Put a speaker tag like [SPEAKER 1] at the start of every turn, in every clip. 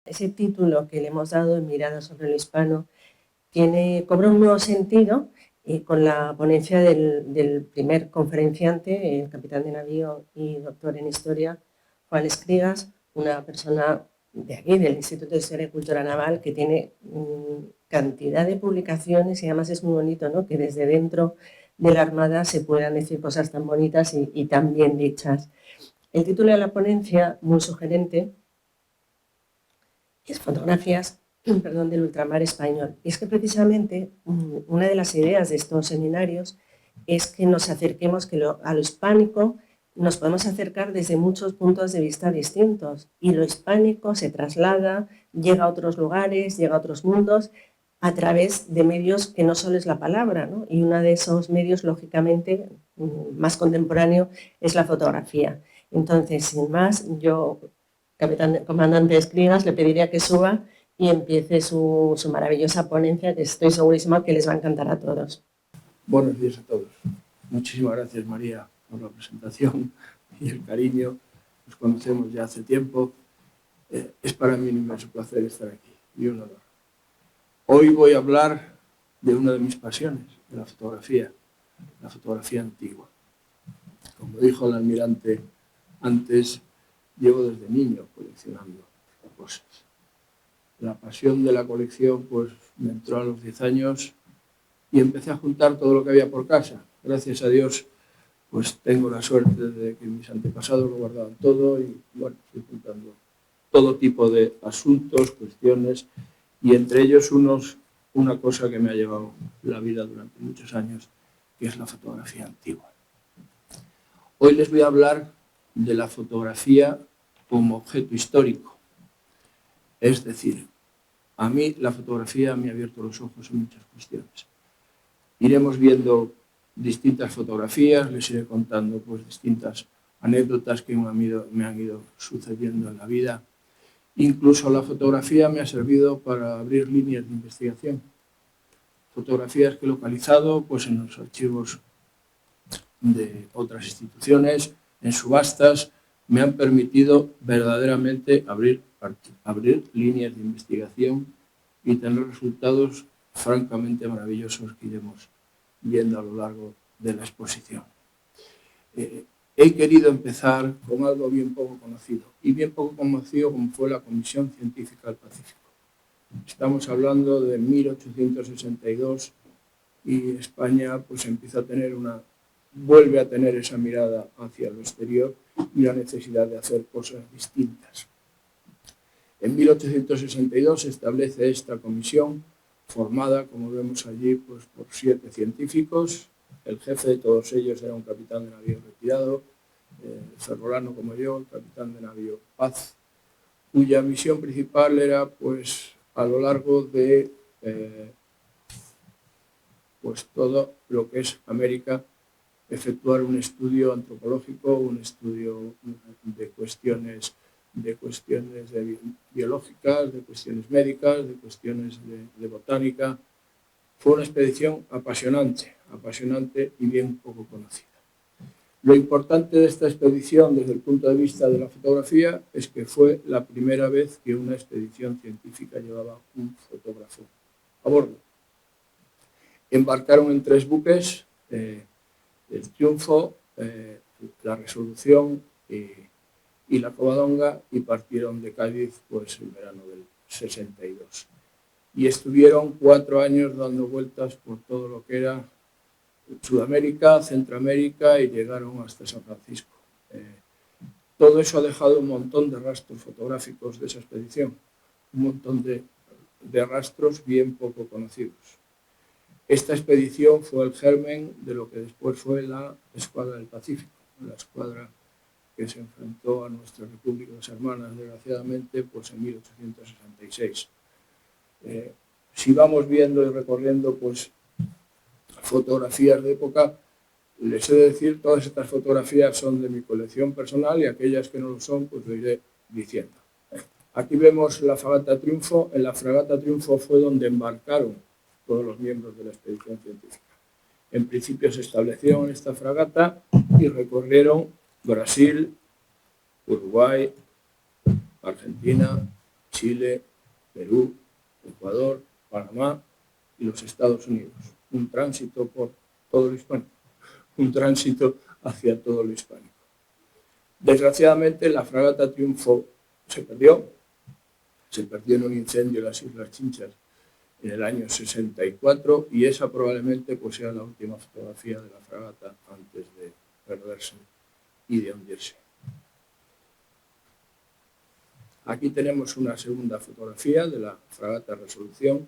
[SPEAKER 1] Ese título que le hemos dado, Mirada sobre lo hispano, cobra un nuevo sentido con la ponencia del primer conferenciante, el capitán de navío y doctor en historia, Juan Escrigas, una persona de aquí, del Instituto de Historia y Cultura Naval, que tiene cantidad de publicaciones y además es muy bonito, ¿no?, que desde dentro de la Armada se puedan decir cosas tan bonitas y tan bien dichas. El título de la ponencia, muy sugerente, es Fotografías del ultramar español. Y es que precisamente una de las ideas de estos seminarios es que nos acerquemos, a lo hispánico nos podemos acercar desde muchos puntos de vista distintos y lo hispánico se traslada, llega a otros lugares, llega a otros mundos a través de medios que no solo es la palabra, ¿no? Y uno de esos medios, lógicamente, más contemporáneo es la fotografía. Entonces, sin más, yo, comandante Escrigas, le pediría que suba y empiece su maravillosa ponencia, que estoy segurísima que les va a encantar a todos.
[SPEAKER 2] Buenos días a todos. Muchísimas gracias, María, por la presentación y el cariño. Nos conocemos ya hace tiempo. Es para mí un inmenso placer estar aquí y un honor. Hoy voy a hablar de una de mis pasiones, de la fotografía antigua. Como dijo el almirante antes, llevo desde niño coleccionando cosas. La pasión de la colección pues me entró a los 10 años y empecé a juntar todo lo que había por casa. Gracias a Dios pues tengo la suerte de que mis antepasados lo guardaban todo y bueno, estoy juntando todo tipo de asuntos, cuestiones y entre ellos una cosa que me ha llevado la vida durante muchos años, que es la fotografía antigua. Hoy les voy a hablar de la fotografía como objeto histórico. Es decir, a mí la fotografía me ha abierto los ojos en muchas cuestiones. Iremos viendo distintas fotografías, les iré contando pues, distintas anécdotas que me han ido sucediendo en la vida. Incluso la fotografía me ha servido para abrir líneas de investigación. Fotografías que he localizado pues, en los archivos de otras instituciones, en subastas, me han permitido verdaderamente abrir líneas de investigación y tener resultados francamente maravillosos que iremos viendo a lo largo de la exposición. He querido empezar con algo bien poco conocido, y bien poco conocido como fue la Comisión Científica del Pacífico. Estamos hablando de 1862 y España pues, vuelve a tener esa mirada hacia lo exterior y la necesidad de hacer cosas distintas. En 1862 se establece esta comisión formada, como vemos allí, pues, por 7 científicos. El jefe de todos ellos era un capitán de navío retirado, ferrolano como yo, el capitán de navío Paz, cuya misión principal era, pues, a lo largo de pues, todo lo que es América, efectuar un estudio antropológico, un estudio de cuestiones biológicas, de cuestiones médicas, de cuestiones de botánica. Fue una expedición apasionante y bien poco conocida. Lo importante de esta expedición desde el punto de vista de la fotografía es que fue la primera vez que una expedición científica llevaba un fotógrafo a bordo. Embarcaron en 3 buques, el Triunfo, la Resolución y la Covadonga, y partieron de Cádiz pues, el verano del 62. Y estuvieron 4 años dando vueltas por todo lo que era Sudamérica, Centroamérica y llegaron hasta San Francisco. Todo eso ha dejado un montón de rastros fotográficos de esa expedición, un montón de rastros bien poco conocidos. Esta expedición fue el germen de lo que después fue la Escuadra del Pacífico, la escuadra que se enfrentó a nuestras repúblicas hermanas, desgraciadamente, pues en 1866. Si vamos viendo y recorriendo pues, fotografías de época, les he de decir, todas estas fotografías son de mi colección personal y aquellas que no lo son, pues lo iré diciendo. Aquí vemos la fragata Triunfo. En la fragata Triunfo fue donde embarcaron todos los miembros de la expedición científica. En principio se establecieron en esta fragata y recorrieron Brasil, Uruguay, Argentina, Chile, Perú, Ecuador, Panamá y los Estados Unidos. Un tránsito por todo lo hispánico, un tránsito hacia todo lo hispánico. Desgraciadamente, la fragata Triunfo se perdió en un incendio en las Islas Chinchas en el año 64 y esa probablemente pues, sea la última fotografía de la fragata antes de perderse y de hundirse. Aquí tenemos una segunda fotografía de la fragata Resolución.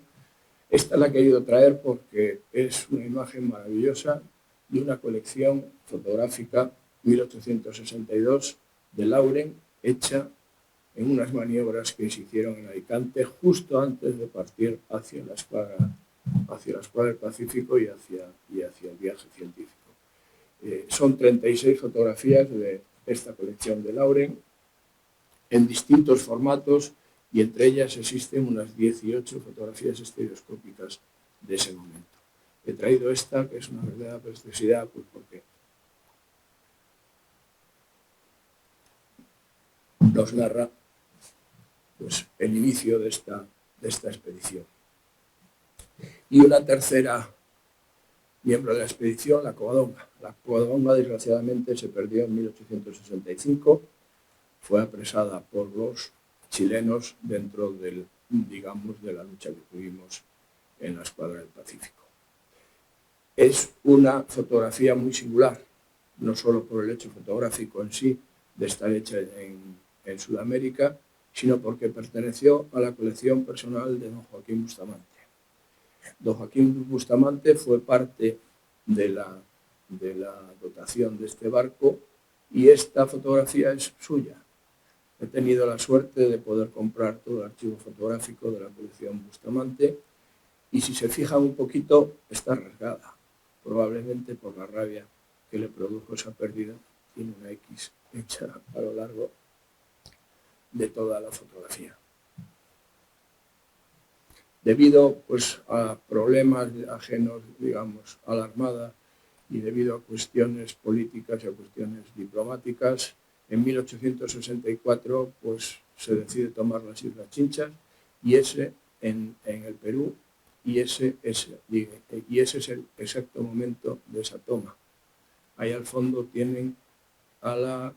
[SPEAKER 2] Esta la he querido traer porque es una imagen maravillosa de una colección fotográfica 1862 de Lauren, hecha en unas maniobras que se hicieron en Alicante justo antes de partir hacia la escuadra del Pacífico y hacia el viaje científico. Son 36 fotografías de esta colección de Lauren en distintos formatos y entre ellas existen unas 18 fotografías estereoscópicas de ese momento. He traído esta, que es una verdadera preciosidad, pues porque nos narra pues, el inicio de esta expedición. Y una tercera miembro de la expedición, la Covadonga. La Covadonga, desgraciadamente, se perdió en 1865. Fue apresada por los chilenos dentro de la lucha que tuvimos en la escuadra del Pacífico. Es una fotografía muy singular, no solo por el hecho fotográfico en sí, de estar hecha en Sudamérica, sino porque perteneció a la colección personal de don Joaquín Bustamante. Don Joaquín Bustamante fue parte de la dotación de este barco y esta fotografía es suya. He tenido la suerte de poder comprar todo el archivo fotográfico de la colección Bustamante y si se fijan un poquito está rasgada, probablemente por la rabia que le produjo esa pérdida. Tiene una X hecha a lo largo de toda la fotografía. Debido pues, a problemas ajenos, digamos, a la Armada y debido a cuestiones políticas y a cuestiones diplomáticas, en 1864 pues, se decide tomar las Islas Chinchas y ese en el Perú y ese es el exacto momento de esa toma. Ahí al fondo tienen a la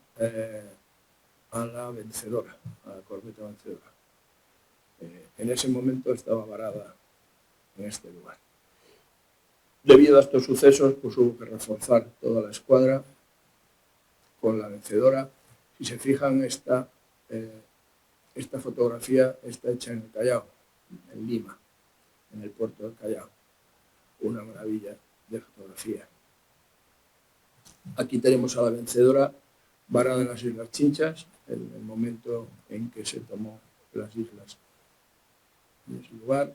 [SPEAKER 2] vencedora, a la corbeta vencedora. En ese momento estaba varada en este lugar. Debido a estos sucesos, pues hubo que reforzar toda la escuadra con la vencedora. Si se fijan, esta fotografía está hecha en el Callao, en Lima, en el puerto del Callao. Una maravilla de fotografía. Aquí tenemos a la vencedora varada en las Islas Chinchas, en el momento en que se tomó las islas en ese lugar.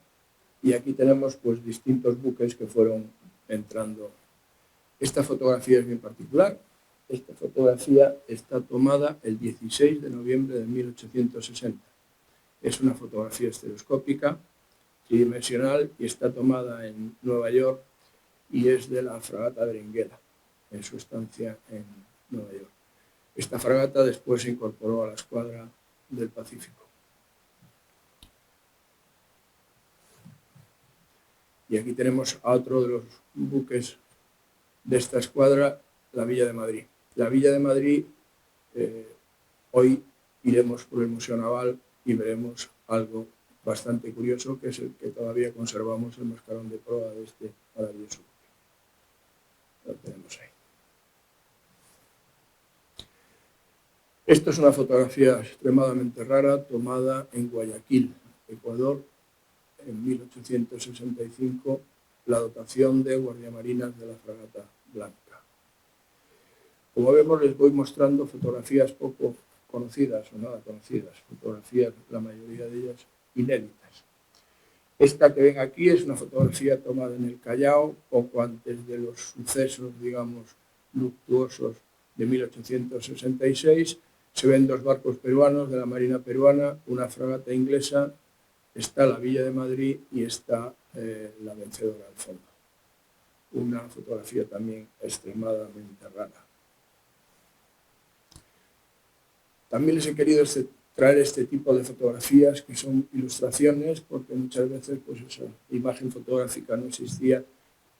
[SPEAKER 2] Y aquí tenemos pues, distintos buques que fueron entrando. Esta fotografía es bien particular. Esta fotografía está tomada el 16 de noviembre de 1860. Es una fotografía estereoscópica, tridimensional, y está tomada en Nueva York y es de la fragata Berenguela, en su estancia en Nueva York. Esta fragata después se incorporó a la escuadra del Pacífico. Y aquí tenemos a otro de los buques de esta escuadra, la Villa de Madrid. La Villa de Madrid, hoy iremos por el Museo Naval y veremos algo bastante curioso, que es el que todavía conservamos, el mascarón de proa de este maravilloso buque. Lo tenemos ahí. Esta es una fotografía extremadamente rara, tomada en Guayaquil, Ecuador, en 1865, la dotación de guardiamarinas de la fragata Blanca. Como vemos, les voy mostrando fotografías poco conocidas o nada conocidas, fotografías, la mayoría de ellas, inéditas. Esta que ven aquí es una fotografía tomada en el Callao, poco antes de los sucesos, digamos, luctuosos de 1866. Se ven dos barcos peruanos de la Marina peruana, una fragata inglesa, está la Villa de Madrid y está la vencedora al fondo. Una fotografía también extremadamente rara. También les he querido traer este tipo de fotografías que son ilustraciones, porque muchas veces pues esa imagen fotográfica no existía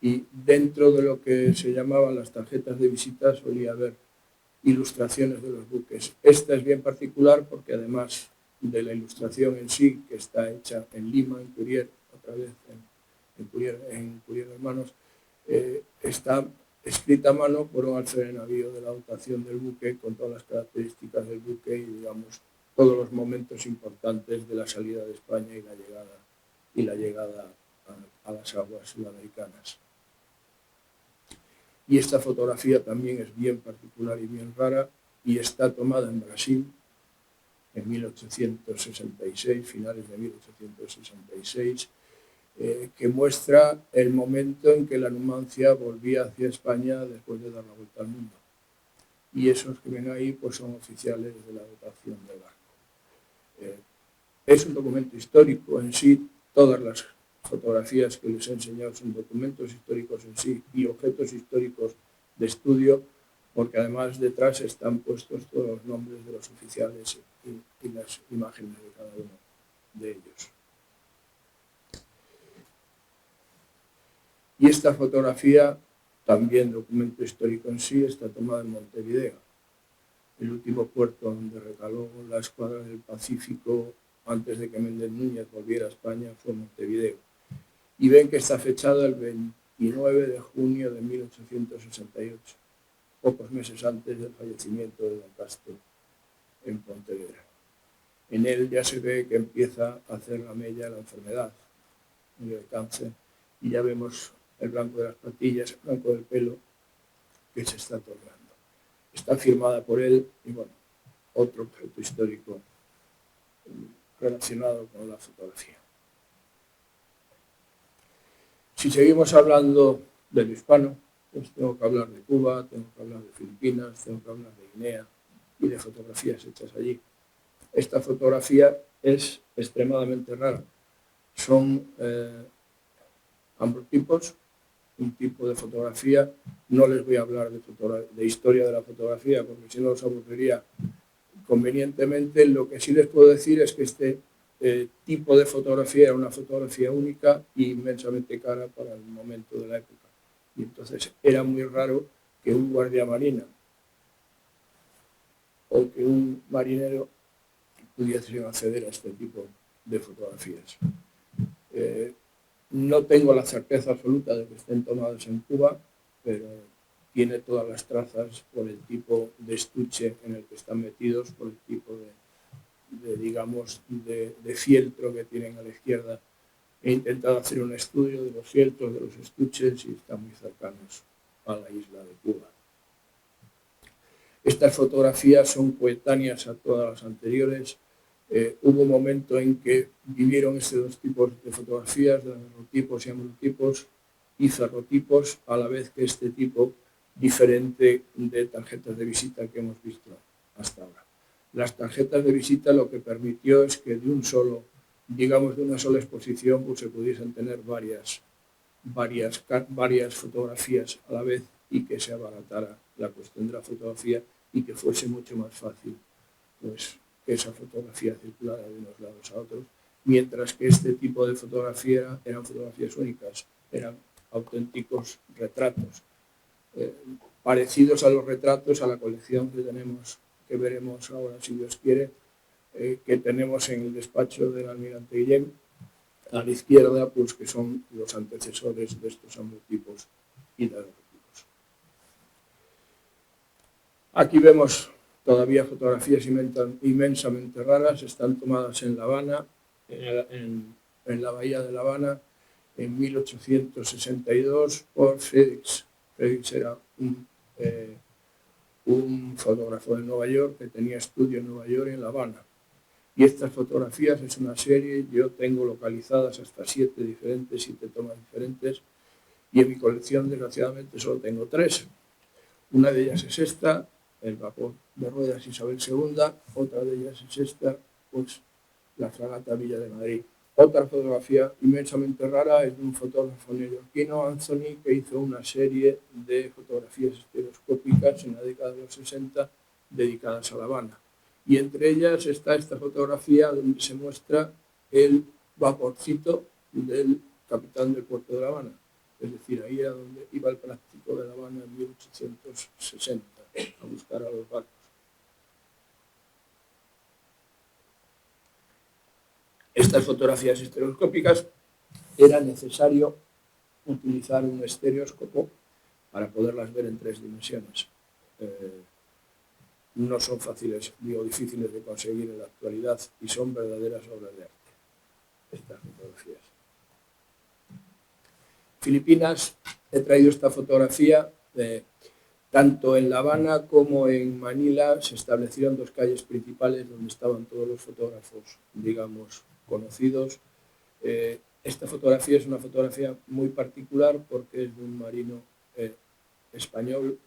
[SPEAKER 2] y dentro de lo que se llamaban las tarjetas de visita solía haber ilustraciones de los buques. Esta es bien particular porque además de la ilustración en sí, que está hecha en Lima, en Curiel, otra vez en Curiel Hermanos, está escrita a mano por un alférez de navío de la dotación del buque, con todas las características del buque y, digamos, todos los momentos importantes de la salida de España y la llegada a las aguas sudamericanas. Y esta fotografía también es bien particular y bien rara y está tomada en Brasil en 1866, finales de 1866, que muestra el momento en que la Numancia volvía hacia España después de dar la vuelta al mundo. Y esos que ven ahí pues son oficiales de la dotación del barco. Es un documento histórico en sí, todas las fotografías que les he enseñado son documentos históricos en sí y objetos históricos de estudio, porque además detrás están puestos todos los nombres de los oficiales y las imágenes de cada uno de ellos. Y esta fotografía, también documento histórico en sí, está tomada en Montevideo, el último puerto donde recaló la escuadra del Pacífico antes de que Méndez Núñez volviera a España fue Montevideo. Y ven que está fechado el 29 de junio de 1868, pocos meses antes del fallecimiento de don Castro en Pontevedra. En él ya se ve que empieza a hacer la mella la enfermedad, el cáncer, y ya vemos el blanco de las patillas, el blanco del pelo que se está otorgando. Está firmada por él y, bueno, otro objeto histórico relacionado con la fotografía. Si seguimos hablando del hispano, pues tengo que hablar de Cuba, tengo que hablar de Filipinas, tengo que hablar de Guinea y de fotografías hechas allí. Esta fotografía es extremadamente rara. Son ambrotipos, un tipo de fotografía. No les voy a hablar de historia de la fotografía porque si no os aburriría convenientemente. Lo que sí les puedo decir es que este tipo de fotografía era una fotografía única e inmensamente cara para el momento de la época. Y entonces era muy raro que un guardiamarina o que un marinero pudiese acceder a este tipo de fotografías. No tengo la certeza absoluta de que estén tomadas en Cuba, pero tiene todas las trazas por el tipo de estuche en el que están metidos, por el tipo digamos, de fieltro que tienen a la izquierda. He intentado hacer un estudio de los fieltros, de los estuches, y están muy cercanos a la isla de Cuba. Estas fotografías son coetáneas a todas las anteriores. Hubo un momento en que vivieron estos dos tipos de fotografías, de daguerrotipos y ambrotipos y ferrotipos, a la vez que este tipo diferente de tarjetas de visita que hemos visto hasta ahora. Las tarjetas de visita lo que permitió es que de una sola exposición pues se pudiesen tener varias fotografías a la vez y que se abaratara la cuestión de la fotografía y que fuese mucho más fácil pues, que esa fotografía circulara de unos lados a otros, mientras que este tipo de fotografía eran fotografías únicas, eran auténticos retratos, parecidos a los retratos, a la colección que tenemos, que veremos ahora si Dios quiere, que tenemos en el despacho del almirante Guillén, a la izquierda, pues que son los antecesores de estos ambrotipos y daguerrotipos. Aquí vemos todavía fotografías inmensamente raras, están tomadas en La Habana, en la bahía de La Habana, en 1862 por Fredericks. Fredericks era un fotógrafo de Nueva York que tenía estudio en Nueva York y en La Habana. Y estas fotografías es una serie, yo tengo localizadas hasta 7 tomas diferentes, y en mi colección desgraciadamente solo tengo 3. Una de ellas es esta, el vapor de ruedas Isabel II, otra de ellas es esta, pues la fragata Villa de Madrid. Otra fotografía inmensamente rara es de un fotógrafo neoyorquino, Anthony, que hizo una serie de fotografías estereoscópicas en la década de los 60 dedicadas a La Habana. Y entre ellas está esta fotografía donde se muestra el vaporcito del capitán del puerto de La Habana. Es decir, ahí era donde iba el práctico de La Habana en 1860 a buscar a los barcos. Estas fotografías estereoscópicas era necesario utilizar un estereoscopo para poderlas ver en 3 dimensiones. No son fáciles, digo, difíciles de conseguir en la actualidad y son verdaderas obras de arte, estas fotografías. Filipinas, he traído esta fotografía, tanto en La Habana como en Manila se establecieron 2 calles principales donde estaban todos los fotógrafos, digamos, conocidos. Esta fotografía es una fotografía muy particular porque es de un marino español,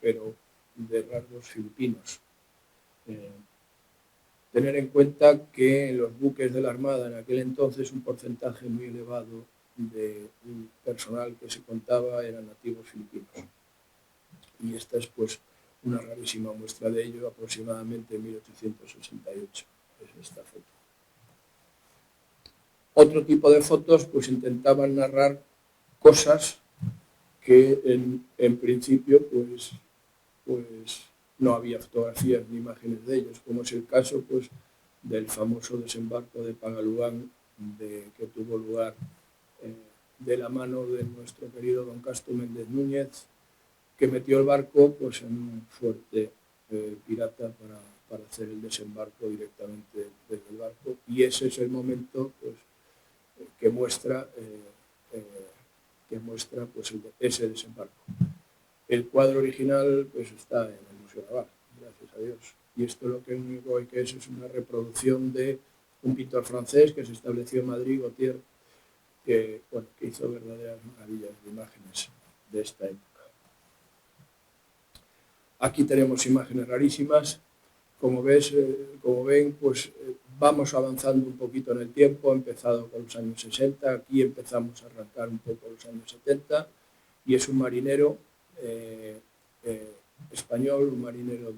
[SPEAKER 2] pero de rasgos filipinos. Tener en cuenta que en los buques de la Armada en aquel entonces un porcentaje muy elevado del personal que se contaba eran nativos filipinos. Y esta es pues una rarísima muestra de ello, aproximadamente en 1868. Es esta foto. Otro tipo de fotos pues intentaban narrar cosas que en principio pues no había fotografías ni imágenes de ellos, como es el caso pues del famoso desembarco de Pagaluán que tuvo lugar de la mano de nuestro querido don Casto Méndez Núñez, que metió el barco pues en un fuerte pirata para hacer el desembarco directamente desde el barco, y ese es el momento pues que muestra pues ese desembarco. El cuadro original pues está en el Museo Naval, gracias a Dios. Y esto lo que único que es una reproducción de un pintor francés que se estableció en Madrid, Gautier, que hizo verdaderas maravillas de imágenes de esta época. Aquí tenemos imágenes rarísimas. Como ven, pues vamos avanzando un poquito en el tiempo. He empezado con los años 60, aquí empezamos a arrancar un poco los años 70, y es un marinero español, un marinero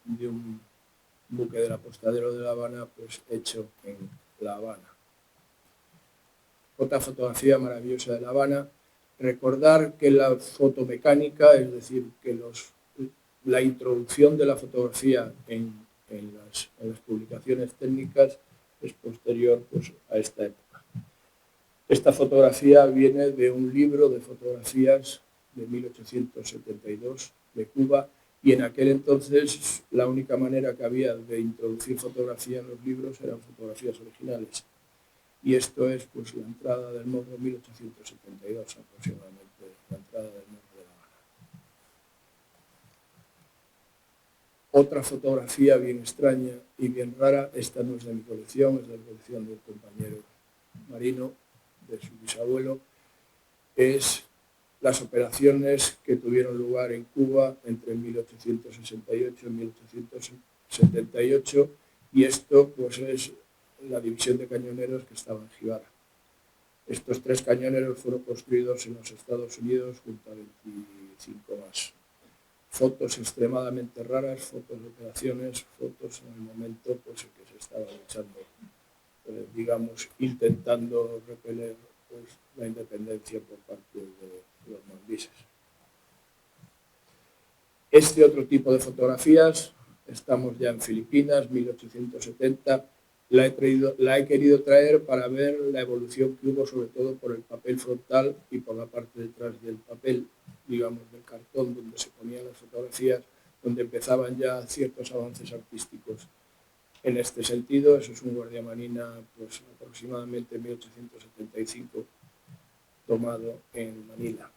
[SPEAKER 2] de un buque del apostadero de La Habana, pues hecho en La Habana. Otra fotografía maravillosa de La Habana. Recordar que la fotomecánica, es decir, que la introducción de la fotografía en las publicaciones técnicas es posterior pues, a esta época. Esta fotografía viene de un libro de fotografías de 1872 de Cuba, y en aquel entonces la única manera que había de introducir fotografía en los libros eran fotografías originales. Y esto es pues la entrada del Morro 1872 aproximadamente, la entrada del Morro de La Habana. Otra fotografía bien extraña y bien rara, esta no es de mi colección, es de la colección del compañero marino, de su bisabuelo, es las operaciones que tuvieron lugar en Cuba entre 1868 y 1878, y esto pues es la división de cañoneros que estaba en Jibara. Estos 3 cañoneros fueron construidos en los Estados Unidos junto a 25 más. Fotos extremadamente raras, fotos de operaciones, fotos en el momento pues, en que se estaba luchando, digamos, intentando repeler pues, la independencia por parte de los mambises. Este otro tipo de fotografías, estamos ya en Filipinas, 1870, la he querido traer para ver la evolución que hubo, sobre todo por el papel frontal y por la parte detrás del papel, digamos, del cartón donde se ponían las fotografías, donde empezaban ya ciertos avances artísticos. En este sentido, eso es un guardiamarina pues, aproximadamente 1875, tomado en Manila.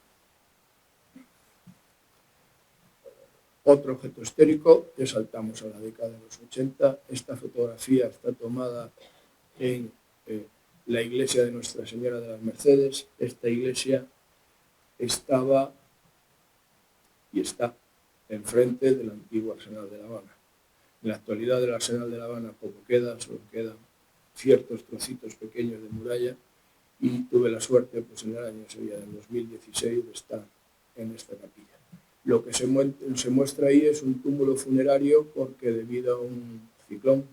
[SPEAKER 2] Otro objeto histórico, que saltamos a la década de los 80. Esta fotografía está tomada en la iglesia de Nuestra Señora de las Mercedes. Esta iglesia estaba y está enfrente del antiguo Arsenal de La Habana. En la actualidad del Arsenal de La Habana poco queda, solo quedan ciertos trocitos pequeños de muralla, y tuve la suerte pues, en el año sería del 2016 de estar en esta capilla. Lo que se muestra ahí es un túmulo funerario porque debido a un ciclón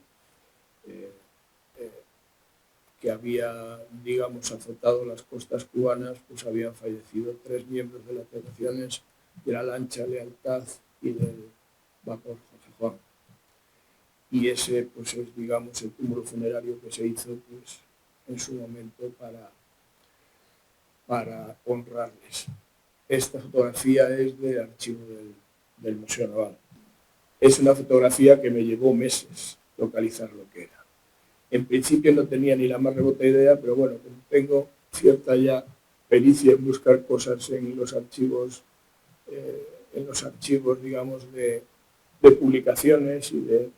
[SPEAKER 2] que había, digamos, azotado las costas cubanas, pues habían fallecido 3 miembros de las tripulaciones de la lancha Lealtad y del vapor José Juan. Y ese, pues, es, digamos, el túmulo funerario que se hizo, pues, en su momento para honrarles. Esta fotografía es del archivo del Museo Naval. Es una fotografía que me llevó meses localizar lo que era. En principio no tenía ni la más remota idea, pero bueno, tengo cierta ya pericia en buscar cosas en los archivos, digamos, de publicaciones, y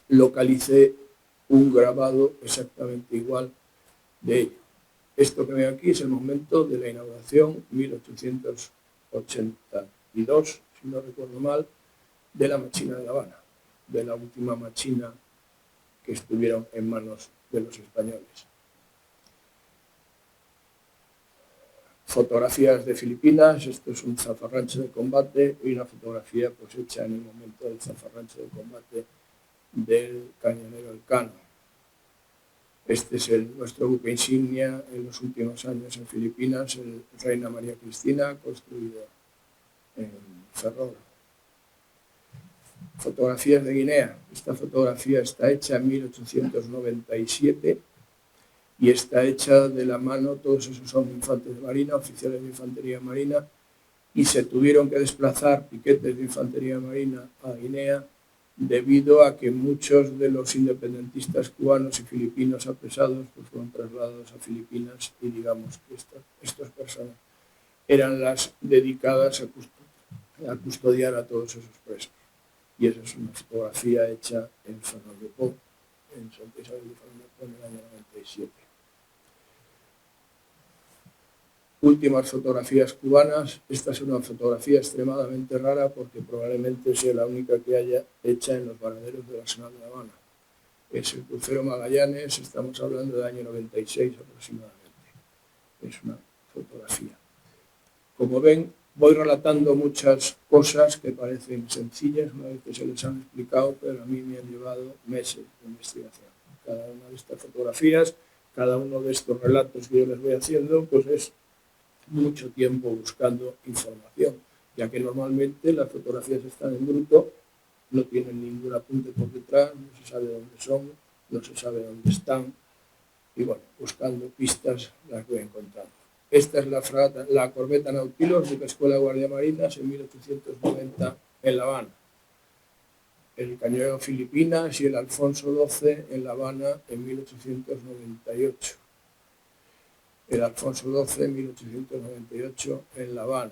[SPEAKER 2] localicé un grabado exactamente igual de ello. Esto que veo aquí es el momento de la inauguración, 1882, si no recuerdo mal, de la machina de La Habana, de la última machina que estuvieron en manos de los españoles. Fotografías de Filipinas, esto es un zafarrancho de combate y una fotografía, pues, hecha en el momento del zafarrancho de combate del cañonero Elcano. Este es nuestro buque insignia en los últimos años en Filipinas, el Reina María Cristina, construido en Ferrol. Fotografías de Guinea. Esta fotografía está hecha en 1897 y está hecha de la mano, todos esos son infantes de marina, oficiales de infantería marina, y se tuvieron que desplazar piquetes de infantería marina a Guinea debido a que muchos de los independentistas cubanos y filipinos apresados, pues, fueron trasladados a Filipinas, y digamos que estas personas eran las dedicadas a custodiar a todos esos presos. Y esa es una fotografía hecha en Ferrol de Po, en Santa Isabel de Ferrol de Po, en el año 97. Últimas fotografías cubanas. Esta es una fotografía extremadamente rara porque probablemente sea la única que haya hecha en los varaderos del Arsenal de La Habana. Es el crucero Magallanes, estamos hablando del año 96 aproximadamente. Es una fotografía. Como ven, voy relatando muchas cosas que parecen sencillas una vez que se les han explicado, pero a mí me han llevado meses de investigación. Cada una de estas fotografías, cada uno de estos relatos que yo les voy haciendo, pues es mucho tiempo buscando información, ya que normalmente las fotografías están en bruto, no tienen ningún apunte por detrás, no se sabe dónde son, no se sabe dónde están, y bueno, buscando pistas las voy encontrando. Esta es la corbeta Nautilus de la Escuela de Guardia Marinas en 1890 en La Habana. El cañonero Filipinas y el Alfonso XII en La Habana en 1898. El Alfonso XII en 1898 en La Habana.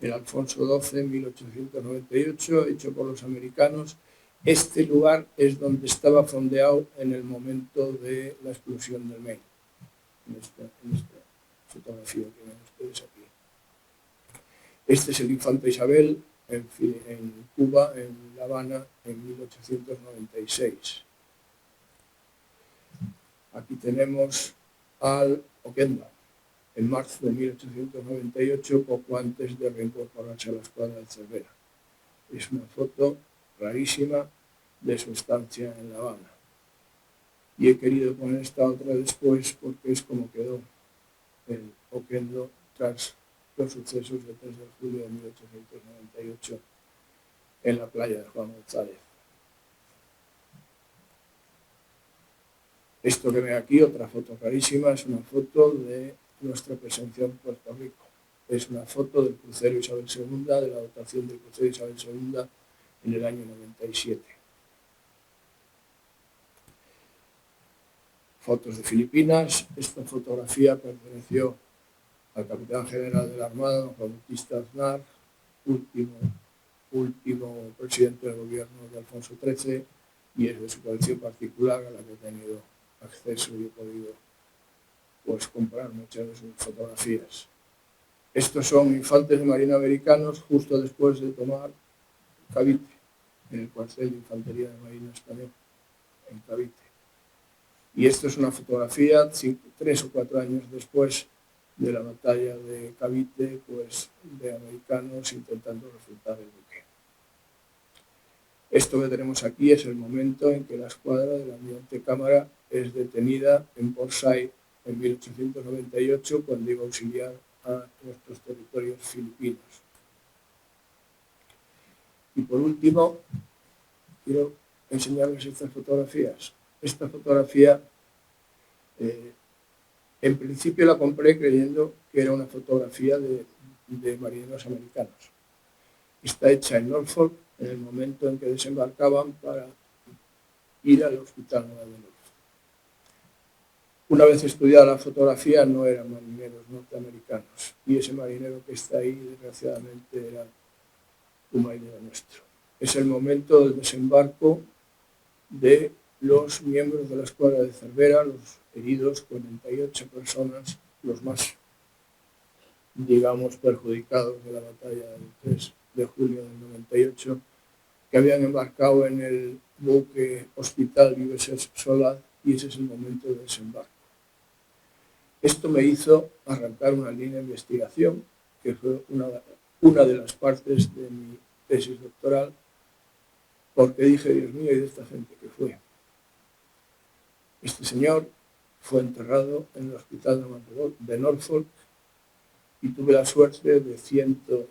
[SPEAKER 2] El Alfonso XII en 1898, hecho por los americanos. Este lugar es donde estaba fondeado en el momento de la explosión del Maine, en esta fotografía que ven ustedes aquí. Este es el Infante Isabel en Cuba, en La Habana, en 1896. Aquí tenemos al Oquendo, en marzo de 1898, poco antes de reincorporarse a la escuadra de Cervera. Es una foto rarísima de su estancia en La Habana. Y he querido poner esta otra después porque es como quedó el Oquendo tras los sucesos del 3 de julio de 1898 en la playa de Juan González. Esto que ven aquí, otra foto rarísima, es una foto de nuestra presencia en Puerto Rico. Es una foto del crucero Isabel II, de la dotación del crucero Isabel II en el año 97. Fotos de Filipinas. Esta fotografía perteneció al capitán general de la Armada, Juan Bautista Aznar, último presidente del gobierno de Alfonso XIII, y es de su colección particular a la que he tenido acceso y he podido, pues, comprar muchas de sus fotografías. Estos son infantes de marina americanos justo después de tomar Cavite, en el cuartel de infantería de marina español, en Cavite. Y esto es una fotografía 3 o 4 años después de la batalla de Cavite, pues de americanos intentando reflotar el buque. Esto que tenemos aquí es el momento en que la escuadra del almirante Cámara es detenida en Port Said en 1898 cuando iba a auxiliar a nuestros territorios filipinos. Y por último, quiero enseñarles estas fotografías. Esta fotografía, en principio la compré creyendo que era una fotografía de marineros americanos. Está hecha en Norfolk en el momento en que desembarcaban para ir al Hospital Naval de Norfolk. Una vez estudiada la fotografía, no eran marineros norteamericanos, y ese marinero que está ahí, desgraciadamente, era un marinero nuestro. Es el momento del desembarco de los miembros de la escuadra de Cervera, los heridos, 48 personas, los más, digamos, perjudicados de la batalla del 3 de julio del 98, que habían embarcado en el buque Hospital USS Solad, y ese es el momento del desembarco. Esto me hizo arrancar una línea de investigación, que fue una de las partes de mi tesis doctoral, porque dije, Dios mío, ¿y de esta gente qué fue? Este señor fue enterrado en el Hospital de Norfolk y tuve la suerte de 112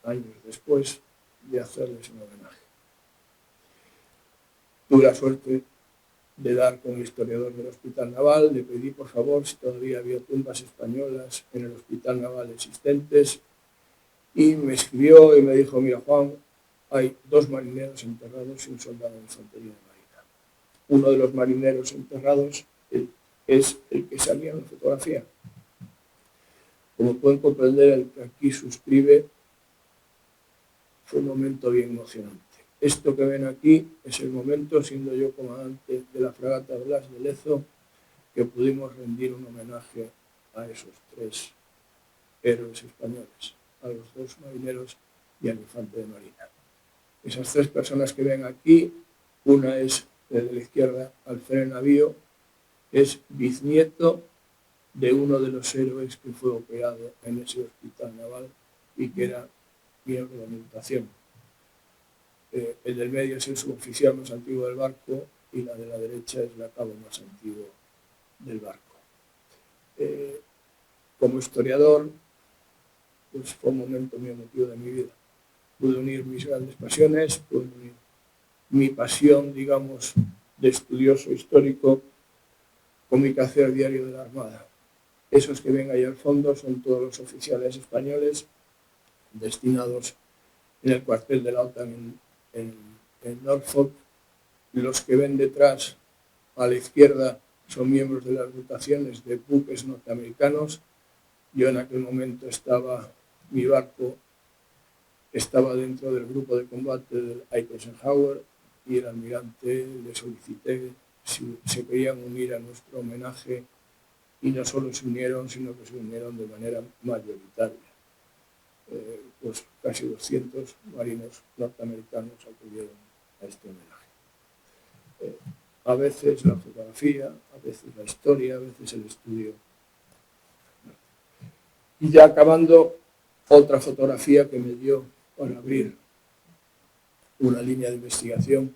[SPEAKER 2] años después de hacerles un homenaje. Tuve la suerte de dar con el historiador del Hospital Naval, le pedí por favor si todavía había tumbas españolas en el Hospital Naval existentes, y me escribió y me dijo, mira Juan, hay 2 marineros enterrados y un soldado de infantería de marina. Uno de los marineros enterrados es el que salía en la fotografía. Como pueden comprender, el que aquí suscribe fue un momento bien emocionante. Esto que ven aquí es el momento, siendo yo comandante de la fragata Blas de Lezo, que pudimos rendir un homenaje a esos 3 héroes españoles, a los 2 marineros y al infante de marina. Esas 3 personas que ven aquí, una es de la izquierda, alférez navío, es bisnieto de uno de los héroes que fue operado en ese hospital naval y que era miembro de la mutación. El del medio es el suboficial más antiguo del barco y la de la derecha es la cabo más antiguo del barco. Como historiador, pues fue un momento muy emotivo de mi vida. Pude unir mis grandes pasiones, pude unir mi pasión, digamos, de estudioso histórico con mi quehacer diario de la Armada. Esos que ven ahí al fondo son todos los oficiales españoles destinados en el cuartel de la OTAN en Norfolk. Los que ven detrás, a la izquierda, son miembros de las dotaciones de buques norteamericanos. Yo en aquel momento mi barco estaba dentro del grupo de combate del Eisenhower, y el almirante le solicité si se querían unir a nuestro homenaje, y no solo se unieron, sino que se unieron de manera mayoritaria. Pues casi 200 marinos norteamericanos acudieron a este homenaje. A veces la fotografía, a veces la historia, a veces el estudio. Y ya acabando, otra fotografía que me dio para abrir una línea de investigación.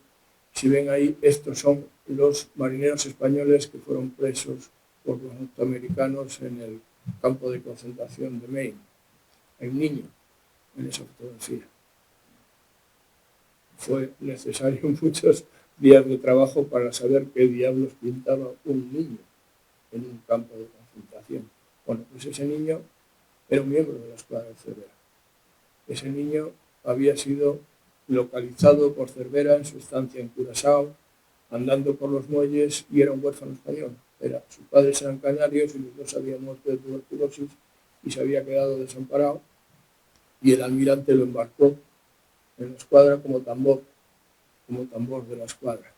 [SPEAKER 2] Si ven ahí, estos son los marineros españoles que fueron presos por los norteamericanos en el campo de concentración de Maine. Hay un niño en esa fotografía. Fue necesario muchos días de trabajo para saber qué diablos pintaba un niño en un campo de concentración. Bueno, pues ese niño era un miembro de la escuadra de Cervera. Ese niño había sido localizado por Cervera en su estancia en Curazao, andando por los muelles, y era un huérfano español. Sus padres eran canarios y los 2 habían muerto de tuberculosis y se había quedado desamparado, y el almirante lo embarcó en la escuadra como tambor de la escuadra.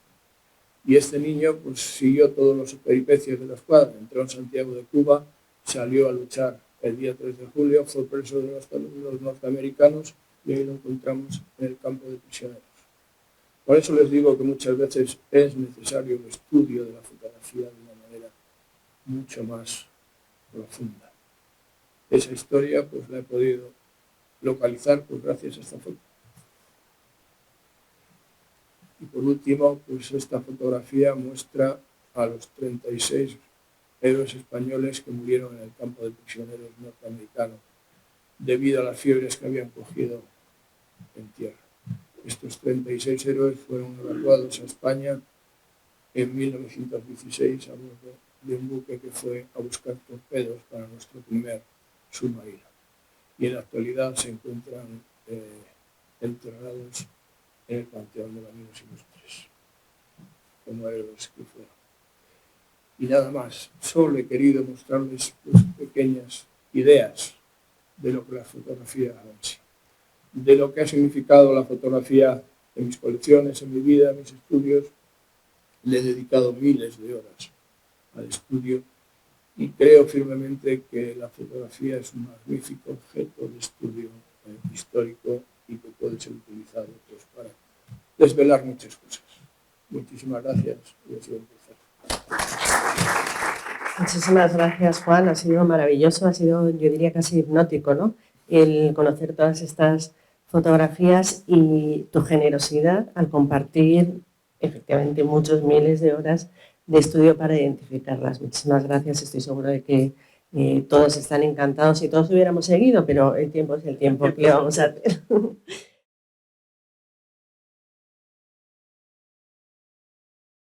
[SPEAKER 2] Y este niño pues siguió todos los peripecias de la escuadra, entró en Santiago de Cuba, salió a luchar el día 3 de julio, fue preso de los norteamericanos, y ahí lo encontramos en el campo de prisioneros. Por eso les digo que muchas veces es necesario el estudio de la fotografía de una manera mucho más profunda. Esa historia pues la he podido localizar pues gracias a esta foto. Y por último, pues esta fotografía muestra a los 36 héroes españoles que murieron en el campo de prisioneros norteamericanos debido a las fiebres que habían cogido en tierra. Estos 36 héroes fueron evacuados a España en 1916 a bordo de un buque que fue a buscar torpedos para nuestro primer submarino. Y en la actualidad se encuentran enterrados en el Panteón de Marinos Ilustres, como héroes que fueron. Y nada más, solo he querido mostrarles pues, pequeñas ideas de lo que la fotografía ha sido, de lo que ha significado la fotografía en mis colecciones, en mi vida, en mis estudios. Le he dedicado miles de horas al estudio y creo firmemente que la fotografía es un magnífico objeto de estudio histórico y que puede ser utilizado pues, para desvelar muchas cosas. Muchísimas gracias y ha sido un placer.
[SPEAKER 1] Muchísimas gracias, Juan. Ha sido maravilloso, ha sido, yo diría, casi hipnótico, ¿no? El conocer todas estas fotografías y tu generosidad al compartir efectivamente muchos miles de horas de estudio para identificarlas. Muchísimas gracias. Estoy seguro de que todos están encantados si todos hubiéramos seguido, pero el tiempo es el tiempo que le vamos a hacer.